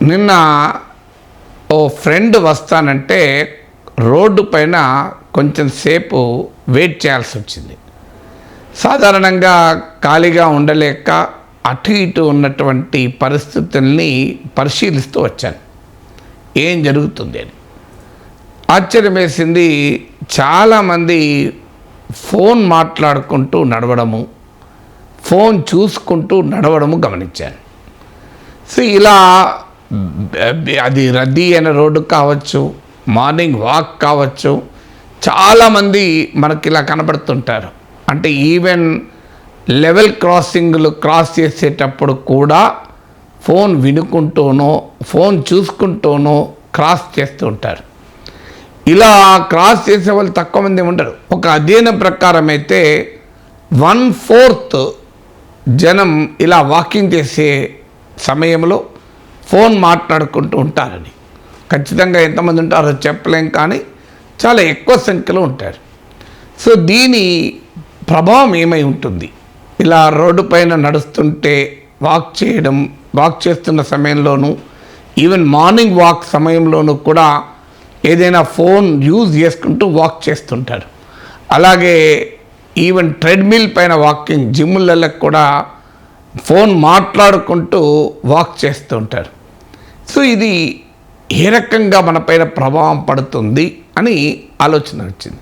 నిన్న ఓ ఫ్రెండ్ వస్తానంటే రోడ్డు పైన కొంచెం సేపు వెయిట్ చేయాల్సి వచ్చింది. సాధారణంగా ఖాళీగా ఉండలేక అటు ఇటు ఉన్నటువంటి పరిస్థితుల్ని పరిశీలిస్తూ వచ్చాను, ఏం జరుగుతుంది అని. ఆశ్చర్యం వేసింది. చాలామంది ఫోన్ మాట్లాడుకుంటూ నడవడము, ఫోన్ చూసుకుంటూ నడవడము గమనించాను. సో ఇలా అది రద్దీ అయిన రోడ్డు కావచ్చు, మార్నింగ్ వాక్ కావచ్చు, చాలామంది మనకి ఇలా కనబడుతుంటారు. అంటే ఈవెన్ లెవెల్ క్రాసింగ్లు క్రాస్ చేసేటప్పుడు కూడా ఫోన్ వినుకుంటూనో ఫోన్ చూసుకుంటూనో క్రాస్ చేస్తూ ఉంటారు. ఇలా క్రాస్ చేసే వాళ్ళు తక్కువ మంది ఉండరు. ఒక అధ్యయనం ప్రకారం అయితే 1/4 జనం ఇలా వాకింగ్ చేసే సమయంలో ఫోన్ మాట్లాడుకుంటూ ఉంటారని. ఖచ్చితంగా ఎంతమంది ఉంటారో చెప్పలేం, కానీ చాలా ఎక్కువ సంఖ్యలో ఉంటారు. సో దీని ప్రభావం ఏమై ఉంటుంది? ఇలా రోడ్డు పైన నడుస్తుంటే వాక్ చేస్తున్న సమయంలోనూ, ఈవెన్ మార్నింగ్ వాక్ సమయంలోనూ కూడా ఏదైనా ఫోన్ యూజ్ చేసుకుంటూ వాక్ చేస్తుంటారు. అలాగే ఈవెన్ ట్రెడ్మిల్ పైన వాకింగ్, జిమ్లలో కూడా ఫోన్ మాట్లాడుకుంటూ వాక్ చేస్తూ ఉంటారు. సో ఇది ఏ రకంగా మనపైన ప్రభావం పడుతుంది అని ఆలోచన వచ్చింది.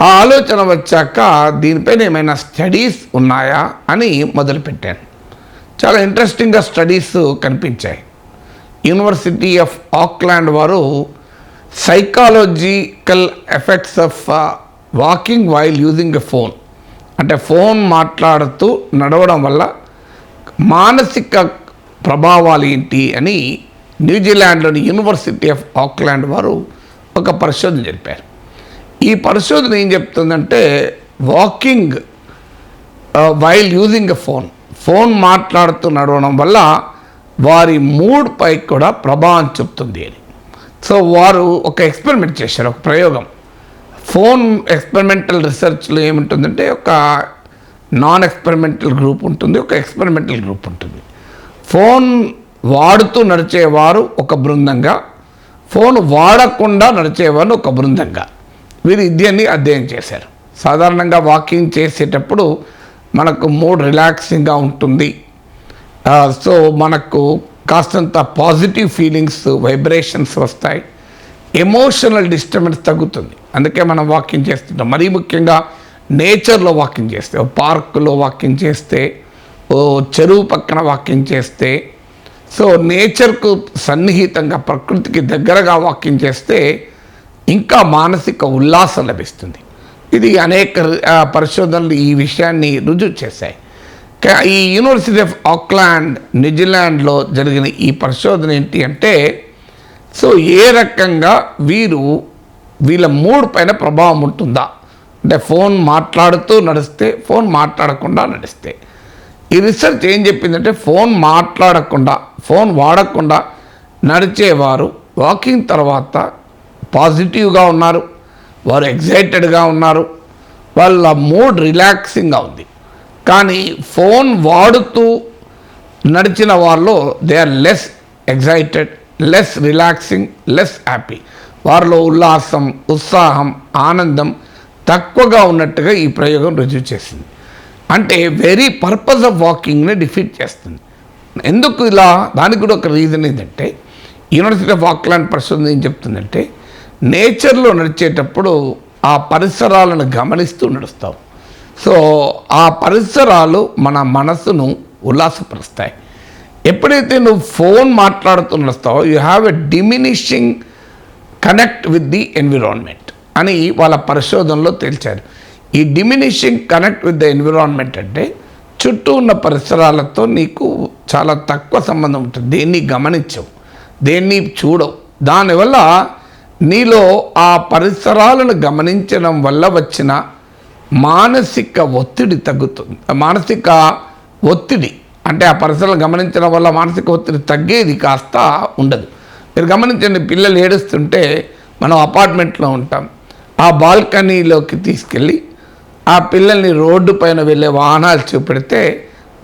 ఆ ఆలోచన వచ్చాక దీనిపైన ఏమైనా స్టడీస్ ఉన్నాయా అని మొదలుపెట్టాను. చాలా ఇంట్రెస్టింగ్గా స్టడీస్ కనిపించాయి. యూనివర్సిటీ ఆఫ్ ఆక్లాండ్ వారు psychological effects of walking while using a phone, అంటే ఫోన్ మాట్లాడుతూ నడవడం వల్ల మానసిక ప్రభావాలు ఏంటి అని న్యూజిలాండ్లోని యూనివర్సిటీ ఆఫ్ ఆక్లాండ్ వారు ఒక పరిశోధన జరిపారు. ఈ పరిశోధన ఏం చెప్తుందంటే, walking while using a phone మాట్లాడుతూ నడవడం వల్ల వారి మూడ్ పై కూడా ప్రభావం చూపుతుంది అని. సో వారు ఒక ఎక్స్పెరిమెంట్ చేశారు, ఒక ప్రయోగం. ఫోన్ ఎక్స్పెరిమెంటల్ రీసెర్చ్లో ఏముంటుందంటే, ఒక నాన్ ఎక్స్పెరిమెంటల్ గ్రూప్ ఉంటుంది, ఒక ఎక్స్పెరిమెంటల్ గ్రూప్ ఉంటుంది. ఫోన్ వాడుతూ నడిచేవారు ఒక బృందంగా, ఫోన్ వాడకుండా నడిచేవారు ఒక బృందంగా, వీరు ఇద్దరిని అధ్యయనం చేశారు. సాధారణంగా వాకింగ్ చేసేటప్పుడు మనకు మూడ్ రిలాక్సింగ్గా ఉంటుంది. సో మనకు కాస్తంత పాజిటివ్ ఫీలింగ్స్, వైబ్రేషన్స్ వస్తాయి, ఎమోషనల్ డిస్టర్బెన్స్ తగ్గుతుంది. అందుకే మనం వాకింగ్ చేస్తుంటాం. మరీ ముఖ్యంగా నేచర్లో వాకింగ్ చేస్తే, ఓ పార్కులో వాకింగ్ చేస్తే, ఓ చెరువు పక్కన వాకింగ్ చేస్తే, సో నేచర్కు సన్నిహితంగా, ప్రకృతికి దగ్గరగా వాకింగ్ చేస్తే ఇంకా మానసిక ఉల్లాసం లభిస్తుంది. ఇది అనేక పరిశోధనలు ఈ విషయాన్ని రుజువు చేశాయి. ఈ యూనివర్సిటీ ఆఫ్ ఆక్లాండ్, న్యూజిలాండ్లో జరిగిన ఈ పరిశోధన ఏంటి అంటే, సో ఏ రకంగా వీళ్ళ మూడ్ పైన ప్రభావం ఉంటుందా, అంటే ఫోన్ మాట్లాడుతూ నడిస్తే, ఫోన్ మాట్లాడకుండా నడిస్తే. ఈ రీసెర్చ్ ఏం చెప్పిందంటే, ఫోన్ మాట్లాడకుండా, ఫోన్ వాడకుండా నడిచేవారు వాకింగ్ తర్వాత పాజిటివ్గా ఉన్నారు, వారు ఎగ్జైటెడ్గా ఉన్నారు, వాళ్ళ మూడ్ రిలాక్సింగ్గా ఉంది. కానీ ఫోన్ వాడుతూ నడిచిన వాళ్ళు they are less excited, less relaxing, less happy. వారిలో ఉల్లాసం, ఉత్సాహం, ఆనందం తక్కువగా ఉన్నట్టుగా ఈ ప్రయోగం రుజువు చేసింది. అంటే వెరీ పర్పస్ ఆఫ్ వాకింగ్ని డిఫీట్ చేస్తుంది. ఎందుకు ఇలా? దానికి కూడా ఒక రీజన్ ఏంటంటే, యూనివర్సిటీ ఆఫ్ ఆక్లాండ్ పరిశోధన ఏం చెప్తుందంటే, నేచర్లో నడిచేటప్పుడు ఆ పరిసరాలను గమనిస్తూ నడుస్తాం. సో ఆ పరిసరాలు మన మనసును ఉల్లాసపరుస్తాయి. ఎప్పుడైతే నువ్వు ఫోన్ మాట్లాడుతూ నడుస్తావో, you have a diminishing connect with the environment అని వాళ్ళ పరిశోధనలో తేల్చారు. ఈ diminishing connect with the environment అంటే, చుట్టూ ఉన్న పరిసరాలతో నీకు చాలా తక్కువ సంబంధం ఉంటుంది. దేన్ని గమనించవు, దేన్ని చూడవు. దానివల్ల నీలో ఆ పరిసరాలను గమనించడం వల్ల వచ్చిన మానసిక ఒత్తిడి తగ్గుతుంది. మానసిక ఒత్తిడి అంటే ఆ పరిసరాలను గమనించడం వల్ల మానసిక ఒత్తిడి తగ్గేది కాస్త ఉండదు. మీరు గమనించండి, పిల్లలు ఏడుస్తుంటే మనం అపార్ట్మెంట్లో ఉంటాం, ఆ బాల్కనీలోకి తీసుకెళ్ళి ఆ పిల్లల్ని రోడ్డు పైన వెళ్ళే వాహనాలు చూపెడితే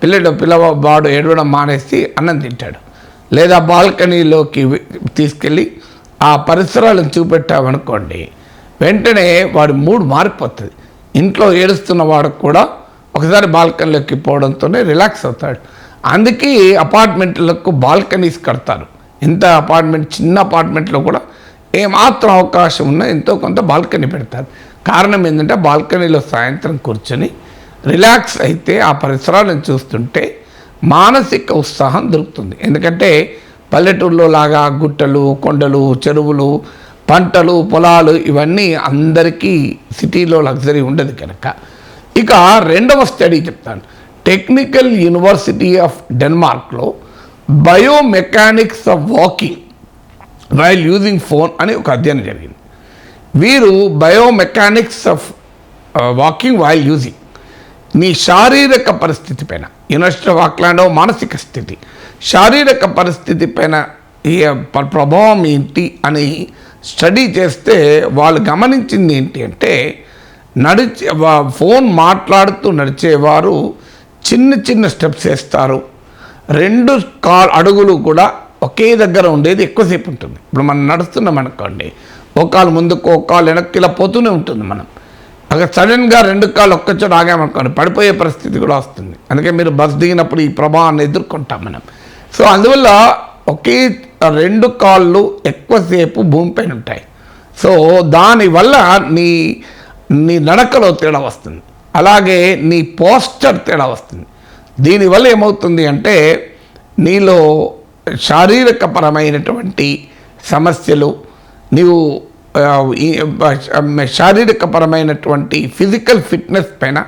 పిల్లవాడు ఏడవడం మానేసి అన్నం తింటాడు. లేదా బాల్కనీలోకి తీసుకెళ్ళి ఆ పరిసరాలను చూపెట్టామనుకోండి, వెంటనే వాడి మూడ్ మారిపోతుంది. ఇంట్లో ఏడుస్తున్న వాడు కూడా ఒకసారి బాల్కనీలోకి పోవడంతోనే రిలాక్స్ అవుతాడు. అందుకే అపార్ట్మెంట్లకు బాల్కనీస్ కడతారు. ఇంత చిన్న అపార్ట్మెంట్లో కూడా ఏమాత్రం అవకాశం ఉన్నా ఎంతో కొంత బాల్కనీ పెడతారు. కారణం ఏంటంటే బాల్కనీలో సాయంత్రం కూర్చొని రిలాక్స్ అయితే ఆ పరిసరాలను చూస్తుంటే మానసిక ఉత్సాహం దొరుకుతుంది. ఎందుకంటే పల్లెటూరులో లాగా గుట్టలు, కొండలు, చెరువులు, పంటలు, పొలాలు ఇవన్నీ అందరికీ సిటీలో లగ్జరీ ఉండదు కనుక. ఇక రెండవ స్టడీ చెప్తాను. టెక్నికల్ యూనివర్సిటీ ఆఫ్ డెన్మార్క్లో biomechanics of walking while using phone అని ఒక అధ్యయనం జరిగింది. వీరు biomechanics of walking while using నీ శారీరక పరిస్థితి పైన, యూనివర్సిటీ ఆఫ్ ఆక్లాండ్ మానసిక స్థితి, శారీరక పరిస్థితి పైన ఈ ప్రభావం ఏంటి అని స్టడీ చేస్తే వాళ్ళు గమనించింది ఏంటి అంటే, ఫోన్ మాట్లాడుతూ నడిచేవారు చిన్న చిన్న స్టెప్స్ వేస్తారు. 2 అడుగులు కూడా ఒకే దగ్గర ఉండేది ఎక్కువసేపు ఉంటుంది. ఇప్పుడు మనం నడుస్తున్నాం అనుకోండి, ఒక కాలు ముందుకు ఒక కాలు వెనక్కి ఇలా పోతూనే ఉంటుంది. మనం అక్కడ సడన్గా 2 కాళ్ళు ఒక్కచోట ఆగామనుకోండి, పడిపోయే పరిస్థితి కూడా వస్తుంది. అందుకే మీరు బస్ దిగినప్పుడు ఈ ప్రభావాన్ని ఎదుర్కొంటాం మనం. సో అందువల్ల ఒకే 2 కాళ్ళు ఎక్కువసేపు భూమిపైన ఉంటాయి. సో దానివల్ల నీ నడకలో తేడా వస్తుంది, అలాగే నీ పోస్చర్ తేడా వస్తుంది. దీనివల్ల ఏమవుతుంది అంటే నీలో శారీరకపరమైనటువంటి సమస్యలు, నీవు శారీరకపరమైనటువంటి ఫిజికల్ ఫిట్నెస్ పైన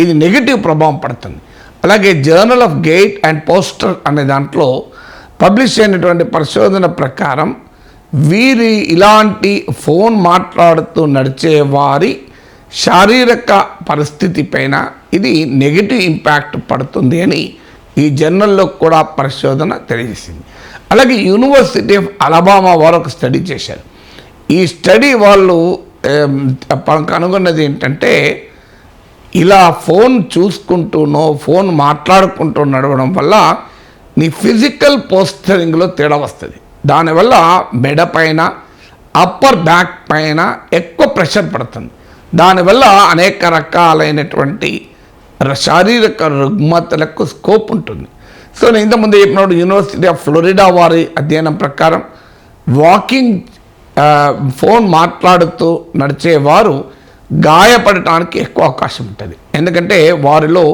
ఇది నెగిటివ్ ప్రభావం పడుతుంది. అలాగే journal of gait and posture అనే దాంట్లో పబ్లిష్ అయినటువంటి పరిశోధన ప్రకారం ఇలాంటి ఫోన్ మాట్లాడుతూ నడిచే వారి శారీరక పరిస్థితి పైన ఇది నెగిటివ్ ఇంపాక్ట్ పడుతుంది అని ఈ జర్నల్లో కూడా పరిశోధన తెలియజేసింది. అలాగే యూనివర్సిటీ ఆఫ్ అలబామా వారు ఒక స్టడీ చేశారు. ఈ స్టడీ వాళ్ళు కనుగొన్నది ఏంటంటే, ఇలా ఫోన్ చూసుకుంటూనో ఫోన్ మాట్లాడుకుంటూ నడవడం వల్ల నీ ఫిజికల్ పోస్చరింగ్లో తేడా వస్తుంది. దానివల్ల మెడ పైన, అప్పర్ బ్యాక్ పైన ఎక్కువ ప్రెషర్ పడుతుంది. దానివల్ల అనేక రకాలైనటువంటి శారీరక రుగ్మతలకు స్కోప్ ఉంటుంది. సో నేను ఇంతకుముందు చెప్పినప్పుడు యూనివర్సిటీ ఆఫ్ ఫ్లోరిడా వారి అధ్యయనం ప్రకారం ఫోన్ మాట్లాడుతూ నడిచేవారు గాయపడటానికి ఎక్కువ అవకాశం ఉంటుంది. ఎందుకంటే వారిలో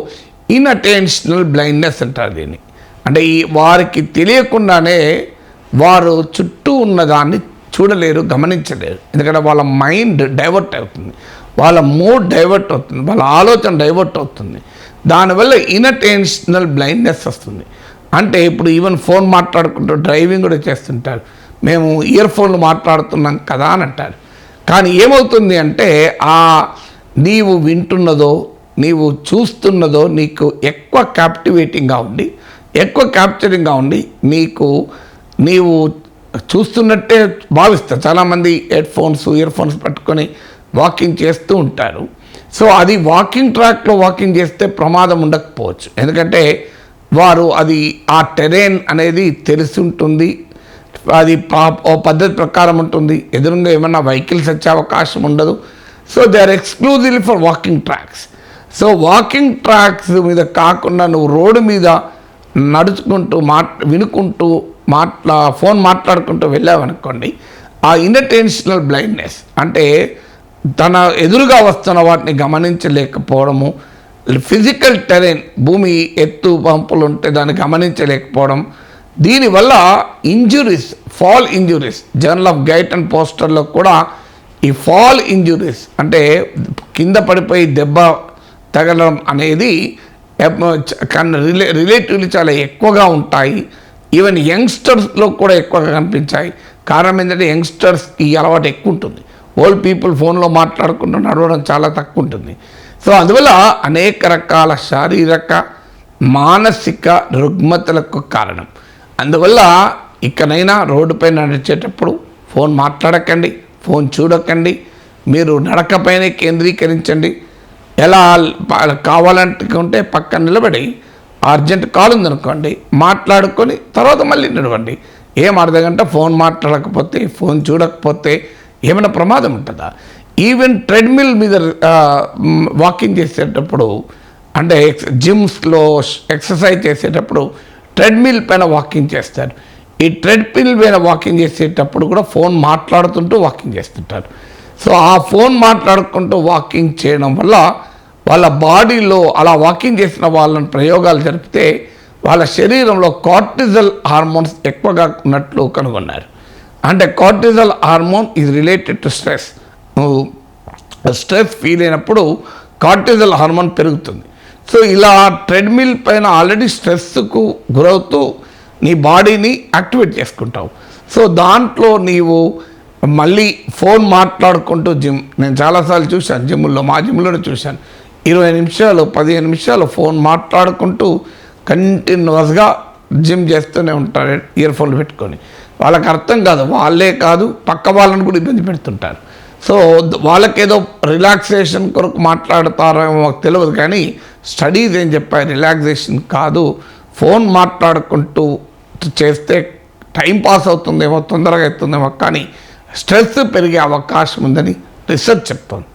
ఇన్అటెన్షనల్ బ్లైండ్నెస్ అంటారు దీన్ని. అంటే వారికి తెలియకుండానే వారు చుట్టూ ఉన్నదాన్ని చూడలేరు, గమనించలేరు. ఎందుకంటే వాళ్ళ మైండ్ డైవర్ట్ అవుతుంది, వాళ్ళ మూడ్ డైవర్ట్ అవుతుంది, వాళ్ళ ఆలోచన డైవర్ట్ అవుతుంది. దానివల్ల ఇన్అటెన్షనల్ బ్లైండ్నెస్ వస్తుంది. అంటే ఇప్పుడు ఈవెన్ ఫోన్ మాట్లాడుకుంటూ డ్రైవింగ్ కూడా చేస్తుంటారు. మేము ఇయర్ ఫోన్లు మాట్లాడుతున్నాం కదా అని అంటారు. కానీ ఏమవుతుంది అంటే నీవు వింటున్నదో నీవు చూస్తున్నదో నీకు ఎక్కువ క్యాప్టివేటింగ్గా ఉండి, ఎక్కువ క్యాప్చరింగ్గా ఉండి నీవు చూస్తున్నట్టే భావిస్తారు. చాలామంది ఇయర్ ఫోన్స్ పట్టుకొని వాకింగ్ చేస్తూ ఉంటారు. సో అది వాకింగ్ ట్రాక్లో వాకింగ్ చేస్తే ప్రమాదం ఉండకపోవచ్చు. ఎందుకంటే వారు ఆ టెరెన్ అనేది తెలిసి ఉంటుంది, అది ఓ పద్ధతి ప్రకారం ఉంటుంది. ఎదురుగా ఏమన్నా వెహికల్స్ వచ్చే అవకాశం ఉండదు. So they are exclusively for walking tracks. So walking tracks మీద కాకుండా నువ్వు రోడ్డు మీద నడుచుకుంటూ వినుకుంటూ ఫోన్ మాట్లాడుకుంటూ వెళ్ళావనుకోండి, ఆ ఇన్అటెన్షనల్ బ్లైండ్నెస్ అంటే తన ఎదురుగా వస్తున్న వాటిని గమనించలేకపోవడము, ఫిజికల్ టెరెన్ భూమి ఎత్తు పంపులు ఉంటే దాన్ని గమనించలేకపోవడం, దీనివల్ల fall injuries journal of gait and పోస్చర్లో కూడా ఈ ఫాల్ ఇంజురీస్ అంటే కింద పడిపోయి దెబ్బ తగలడం అనేది రిలేటివ్లీ చాలా ఎక్కువగా ఉంటాయి. ఈవెన్ యంగ్స్టర్స్లో కూడా ఎక్కువగా కనిపించాయి. కారణం ఏంటంటే యంగ్స్టర్స్కి ఈ అలవాటు ఎక్కువ ఉంటుంది. ఓల్డ్ పీపుల్ ఫోన్లో మాట్లాడుకుంటూ నడవడం చాలా తక్కువ ఉంటుంది. సో అందువల్ల అనేక రకాల శారీరక మానసిక రుగ్మతలకు కారణం. అందువల్ల ఇకనైనా రోడ్డుపై నడిచేటప్పుడు ఫోన్ మాట్లాడకండి, ఫోన్ చూడకండి, మీరు నడకపైనే కేంద్రీకరించండి. ఎలా కావాలంటే పక్కన నిలబడి అర్జెంట్ కాల్ ఉందనుకోండి, మాట్లాడుకొని తర్వాత మళ్ళీ నడవండి. ఏం అర్ధగంట ఫోన్ మాట్లాడకపోతే, ఫోన్ చూడకపోతే ఏమైనా ప్రమాదం ఉంటుందా? ఈవెన్ ట్రెడ్మిల్ మీద వాకింగ్ చేసేటప్పుడు, అంటే జిమ్స్లో ఎక్సర్సైజ్ చేసేటప్పుడు ట్రెడ్మిల్ పైన వాకింగ్ చేస్తారు. ఈ ట్రెడ్మిల్ పైన వాకింగ్ చేసేటప్పుడు కూడా ఫోన్ మాట్లాడుతుంటూ వాకింగ్ చేస్తుంటారు. సో ఆ ఫోన్ మాట్లాడుకుంటూ వాకింగ్ చేయడం వల్ల వాళ్ళ బాడీలో అలా వాకింగ్ చేసిన వాళ్ళని ప్రయోగాలు జరిపితే వాళ్ళ శరీరంలో కార్టిజల్ హార్మోన్స్ ఎక్కువగా ఉన్నట్లు కనుగొన్నారు. అంటే cortisol hormone is related to stress. Stress feel అయినప్పుడు కార్టిజల్ హార్మోన్ పెరుగుతుంది. సో ఇలా ట్రెడ్మిల్ పైన ఆల్రెడీ స్ట్రెస్కు గురవుతూ నీ బాడీని యాక్టివేట్ చేసుకుంటావు. సో దాంట్లో నీవు మళ్ళీ ఫోన్ మాట్లాడుకుంటూ నేను చాలాసార్లు చూశాను జిమ్లో, మా జిమ్లోనే చూశాను. 20 నిమిషాలు 15 నిమిషాలు ఫోన్ మాట్లాడుకుంటూ కంటిన్యూస్గా జిమ్ చేస్తూనే ఉంటారు ఇయర్ ఫోన్లు పెట్టుకొని. వాళ్ళకి అర్థం కాదు, వాళ్ళే కాదు పక్క వాళ్ళని కూడా ఇబ్బంది పెడుతుంటారు. సో వాళ్ళకేదో రిలాక్సేషన్ కొరకు మాట్లాడతారేమో మాకు తెలియదు, కానీ స్టడీస్ ఏం చెప్పాయి, రిలాక్సేషన్ కాదు, ఫోన్ మాట్లాడుకుంటూ చేస్తే టైం పాస్ అవుతుందేమో, తొందరగా అవుతుందేమో, కానీ స్ట్రెస్ పెరిగే అవకాశం ఉందని రీసెర్చ్ చెప్తోంది.